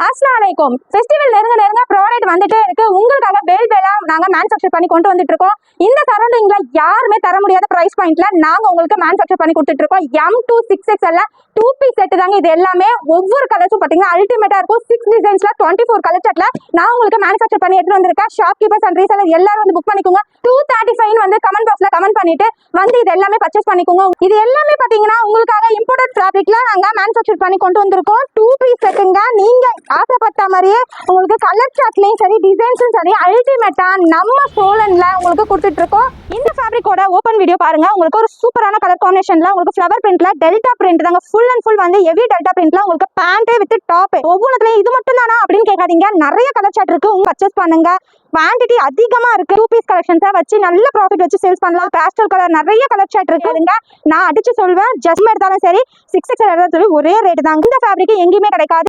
அஸ்ஸலாமு ஃபெஸ்டிவல் நெருங்க ப்ராடக்ட் வந்துட்டே இருக்கு. உங்களுக்காக வேலா நாங்க மேனுஃபேக்சர் பண்ணி கொண்டு வந்துட்டு இருக்கோம். இந்த சரௌண்டிங்ல யாருமே தர முடியாத பிரைஸ் பாயிண்ட்ல நாங்க உங்களுக்கு மேனுஃபேக்சர் பண்ணி கொடுத்துட்டு இருக்கோம். M2 6XL 2 பீஸ் செட் தாங்க. இது எல்லாமே ஒவ்வொரு கலர்ஸும் பாத்தீங்கன்னா அல்டிமேட்டா இருக்கும். 6 டிசைன்ஸ்ல 24 கலர் செட்ல நான் உங்களுக்கு மேனுஃபேக்சர் பண்ணி எடுத்து வந்திருக்கேன். ஷாப்கீப்பர்ஸ் அண்ட் ரீசெல்லர் எல்லாரும் வந்து புக் பண்ணிக்கோங்க. 235 வந்து கமெண்ட் பாக்ஸ்ல கமெண்ட் பண்ணிட்டு வந்து இது எல்லாமே பர்ச்சேஸ் பண்ணிக்கோங்க. இது எல்லாமே பாத்தீங்கன்னா உங்களுக்காக இம்போர்ட்டட் ஃபேப்ரிக்ல நாங்க மேனுஃபேக்சர் பண்ணி கொண்டு வந்திருக்கோம். 2 பீஸ் செட்டுங்க. நீங்க ஆசைப்பட்ட மாதிரியே உங்களுக்கு கலர் சார்ட்லயும் சரி டிசைன்ஸும் சரி அல்டிமேட்டா நம்ம சோலன்ல உங்களுக்கு கொடுத்துட்டு இருக்கோம். இந்த ஃபேப்ரிக்கோட ஓபன் வீடியோ பாருங்க. உங்களுக்கு ஒரு சூப்பரான கலர் காம்பினேஷன்ல உங்களுக்கு ஃப்ளவர் பிரிண்ட்ல டெல்டா பிரிண்ட் தாங்க. ஃபுல் அண்ட் ஃபுல் வந்து ஹெவி டெல்டா பிரிண்ட்ல உங்களுக்கு பேண்ட் வித் டாப். ஒவ்வொன்றுலயும் இது மட்டும் தானா அப்படின்னு கேட்காதீங்க. நிறைய கலர் சார்ட் இருக்கு. பர்ச்சேஸ் பண்ணுங்க. குவான்டிட்டி அதிகமா இருக்கு. 2 பீஸ் கலெக்ஷன்ஸா வச்சு நல்ல ப்ராஃபிட் வச்சு சேல்ஸ் பண்ணலாம். பேஸ்டல் கலர் நிறைய கலர் சார்ட் இருக்குங்க. நான் அடிச்சு சொல்வேன், ஜஸ்ட் எடுத்தாலும் சரி 6XL எடுத்தாலும் சரி ஒரே ரேட் தான். இந்த ஃபேப்ரிக் எங்கேயுமே கிடைக்காது.